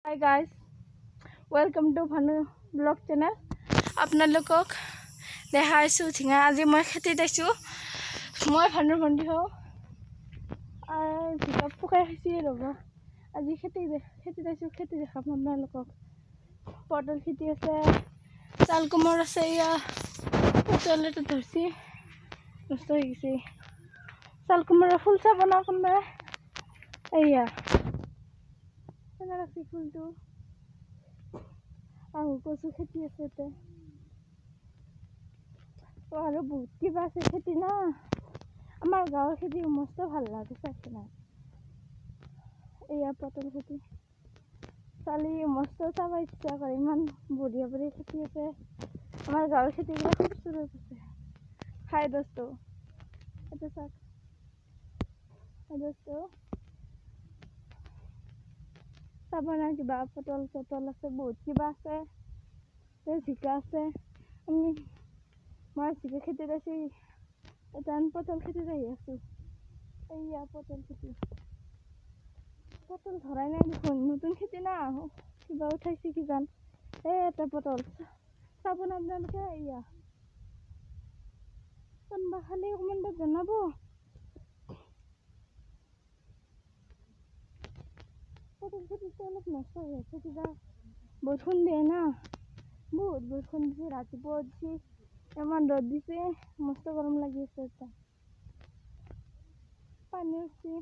Hi guys, welcome to Bhanu Vlog channel. আপোনালোকক দেখাইছো ঠিঙা আজি মই খেতি দেখাইছো মই ভানুৰ ভন্টি হও আৰু জিকা পুকাই খাইছি ৰবা আজি খেতি দেখাইছো খেতি দেখাম আপোনালোকক পটল খেতি আছে চাল কোমৰ আছে ইয়া পটলটো ধৰছি নষ্ট হৈ গৈছে চাল কোমৰ ফুল চাব না কোনবা এয়া কেনে লাগছে ফুলটো আৰু কচু খেতি আছে তে আৰু বহুত কিবা আছে খেতি না আমাৰ গাঁৱৰ খেতি মস্ত ভাল লাগে চাইছে না এয়া পটল খেতি চালি মস্ত চাব ইচ্ছা কৰে ইমান বঢ়িয়া বঢ়িয়া খেতি আছে আমাৰ গাঁৱৰ খেতিবিলাক খুবসুৰত আছে খাই দোস্ত এটা চাক দোস্ত চাব না কিবা পটল চটল আছে বহুত কিবা আছে জিকা আছে আমি মই জিকা খেতি আছি এটা পটল খেতি আহি আছো এইয়া পটল খেতি পটল ধৰাই নাই দেখোন নতুন খেতি না কিবা উঠাইছে কি জান এটা পটল চাব না আপোনালোকে এয়া কোনবা খালি কমেণ্টত জনাব পটল খেতিটো অলপ নষ্ট হৈ আছে কিবা বৰষুণ দিয়ে না বহুত বৰষুণ দিছে ৰাতিপুৱা দিছে ইমান ৰ'দ দিছে মস্ত গৰম লাগি আছে এটা পানী আছে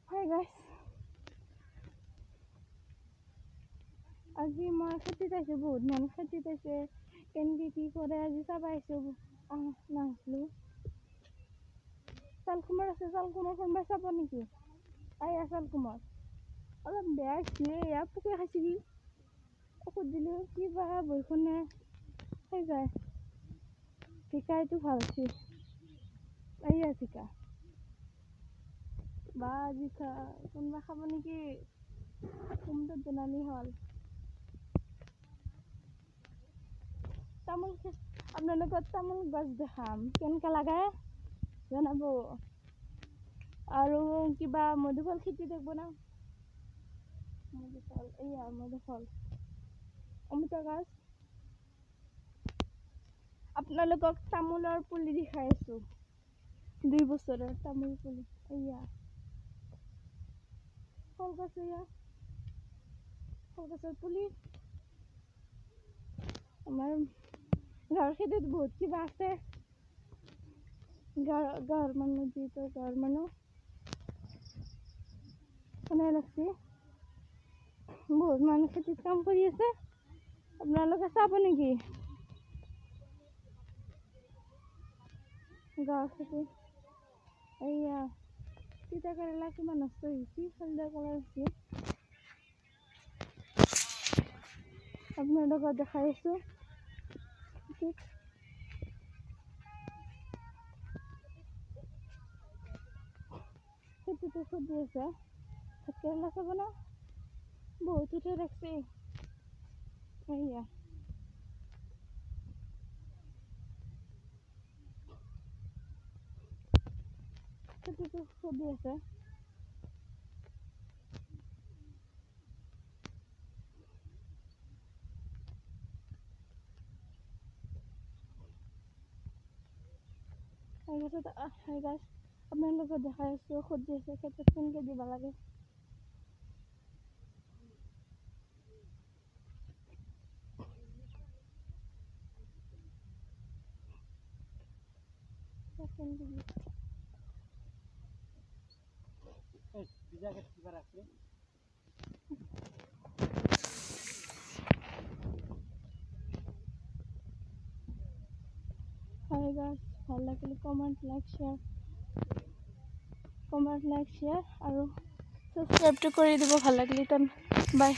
হাই গাইছ আজি মই খেতিত আহিছো বহুত মানুহ খেতিত আছে কেনেকে কি কৰে আজি চাব আহিছো নাহলো চাল কোমৰ আছে চাল কোমৰ কোনোবাই চাব নেকি আয়া চাল কোমৰ অলপ বেয়া হৈছে এয়া পোকে খাইছে কি ঔষধ দিলো কিবা বৰষুণে খাই যায় জিকা এইটো ভাল হৈছে এয়া জিকা বা জিকা কোনোবা খাব নেকি কমেণ্টত জনালি হ'ল তামোল আপোনালোকৰ তামোল গছ দেখাম কেনেকা লাগে জনাব আৰু কিবা মধুফল খেতি দেখব না মধুফল এয়া মধুফল অমিতা গাছ আপোনালোকক তামোলৰ পুলি দেখাই আছো 2 বছৰৰ তামোল পুলি এয়া ফল গছ এয়া ফল গছৰ পুলি আমাৰ গাঁৱৰ খেতিত বহুত কিবা আছে গাঁৱৰ মানুহ যিটো গাঁৱৰ মানুহ কেনে লাগছে বহুত মানুহ খেতিত কাম কৰি আছে আপোনালোকে চাব নেকি গাঁৱৰ খেতি এয়া তিতা কেৰেলা কিমান নষ্ট হৈছে হালধীয়া কালাৰ হৈছে আপোনালোকক দেখাই আছো খেতিটো চলি আছে কেৰেলা চাব না বহুত উঠে ৰাখছে এয়া খেতিটো চলি আছে আপোনালোকক দেখাই আছো ঔষধ দি আছে খেতিত কেনেকে দিব লাগে Hi guys, ভাল লাগিলে কমেণ্ট লাইক শ্বেয়াৰ আৰু সাবস্ক্ৰাইবটো কৰি দিব ভাল লাগিলে বাই